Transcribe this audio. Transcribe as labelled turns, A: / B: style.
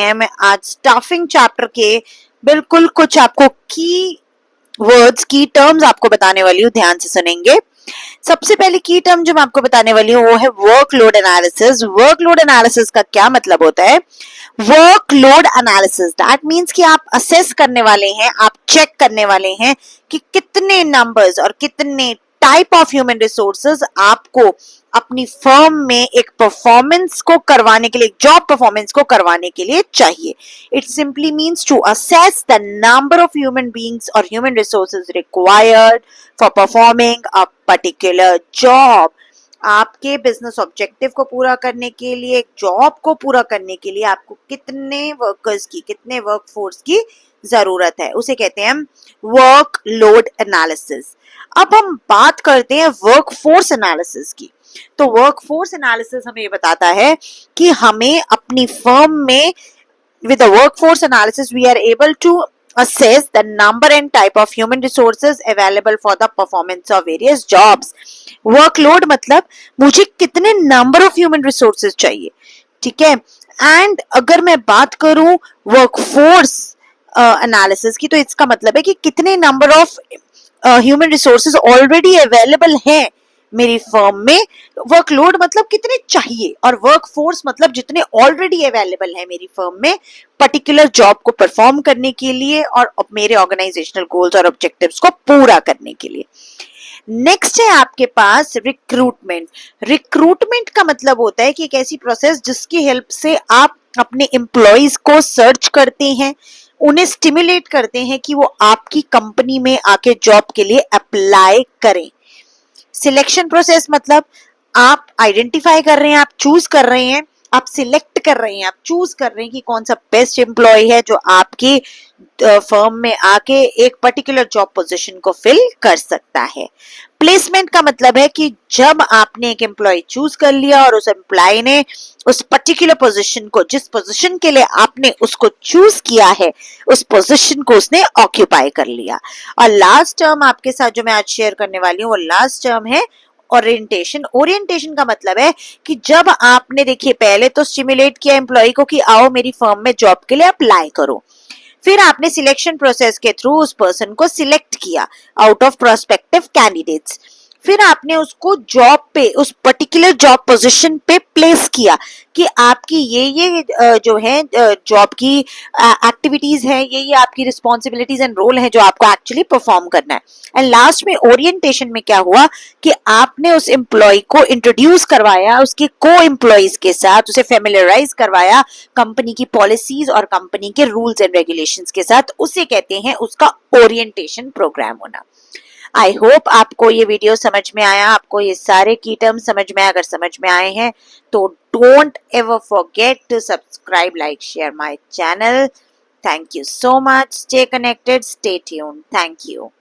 A: मैं आज staffing chapter के बिल्कुल कुछ आपको की वर्ड्स की टर्म्स आपको बताने वाली हूँ, ध्यान से सुनेंगे। सबसे पहले की टर्म जो मैं आपको बताने वाली हूँ वो है वर्कलोड एनालिसिस। वर्कलोड एनालिसिस का क्या मतलब होता है? वर्कलोड एनालिसिस दैट मीन्स कि आप असेस करने वाले हैं, आप चेक करने वाले हैं कि कितने नंबर्स और कितने टाइप ऑफ ह्यूमन रिसोर्सेज आपको अपनी फर्म में एक परफॉर्मेंस को करवाने के लिए, जॉब परफॉर्मेंस को करवाने के लिए चाहिए। It simply means to assess the number of human beings और human resources required for performing a particular job. आपके बिजनेस ऑब्जेक्टिव को पूरा करने के लिए, एक जॉब को पूरा करने के लिए आपको कितने वर्कर्स की, कितने वर्कफोर्स की जरूरत है, उसे कहते हैं वर्क लोड एनालिसिस। अब हम बात करते हैं वर्कफोर्स एनालिसिस की। तो वर्कफोर्स एनालिसिस हमें ये बताता है कि हमें अपनी फर्म में with the workforce analysis we are able to assess the number and type of human resources available for the performance of various jobs. workload मतलब मुझे कितने number of human resources चाहिए, ठीक है। एंड अगर मैं बात करूं वर्कफोर्स एनालिसिस की, तो इसका मतलब है कि कितने number of human resources already available हैं मेरी फर्म में। वर्कलोड मतलब कितने चाहिए, और वर्कफोर्स मतलब जितने ऑलरेडी अवेलेबल है मेरी फर्म में पर्टिकुलर जॉब को परफॉर्म करने के लिए और मेरे ऑर्गेनाइजेशनल गोल्स और ऑब्जेक्टिव्स को पूरा करने के लिए। नेक्स्ट है आपके पास रिक्रूटमेंट। रिक्रूटमेंट का मतलब होता है कि एक ऐसी प्रोसेस जिसकी हेल्प से आप अपने एम्प्लॉयज को सर्च करते हैं, उन्हें स्टिमुलेट करते हैं कि वो आपकी कंपनी में आके जॉब के लिए अप्लाई करें। सिलेक्शन प्रोसेस मतलब आप आइडेंटिफाई कर रहे हैं, आप चूज कर रहे हैं, आप सिलेक्ट कर रहे हैं, आप चूज कर रहे हैं कि कौन सा बेस्ट एम्प्लॉय है जो आपकी फर्म में आके एक पर्टिकुलर जॉब पोजीशन को फिल कर सकता है। प्लेसमेंट का मतलब है कि जब आपने एक एम्प्लॉय चूज कर लिया और उस एम्प्लॉय ने उस पर्टिकुलर पोजीशन को, जिस पोजीशन के लिए आपने उसको चूज किया है, उस पोजीशन को उसने ऑक्यूपाई कर लिया। और लास्ट टर्म आपके साथ जो मैं आज शेयर करने वाली हूँ वो लास्ट टर्म है ओरिएंटेशन। ओरिएंटेशन का मतलब है कि जब आपने, देखिए, पहले तो स्टिमुलेट किया एम्प्लॉय को कि आओ मेरी फर्म में जॉब के लिए अप्लाई करो, फिर आपने सिलेक्शन प्रोसेस के थ्रू उस पर्सन को सिलेक्ट किया आउट ऑफ प्रोस्पेक्टिव कैंडिडेट्स, फिर आपने उसको जॉब पे, उस पर्टिकुलर जॉब पोजीशन पे प्लेस किया कि आपकी ये जो है जॉब की एक्टिविटीज है, ये आपकी रिस्पॉन्सिबिलिटीज एंड रोल है जो आपको एक्चुअली परफॉर्म करना है। एंड लास्ट में ओरिएंटेशन में क्या हुआ कि आपने उस एम्प्लॉय को इंट्रोड्यूस करवाया उसके को एम्प्लॉयज के साथ, उसे फेमिलियराइज करवाया कंपनी की पॉलिसीज और कंपनी के रूल्स एंड रेगुलेशंस के साथ। उसे कहते हैं उसका ओरिएंटेशन प्रोग्राम होना। आई होप आपको ये वीडियो समझ में आया, आपको ये सारे की टर्म्स समझ में आए। अगर समझ में आए हैं तो don't ever forget to subscribe, like, share my channel. Thank you so much. Stay connected, stay tuned. Thank you.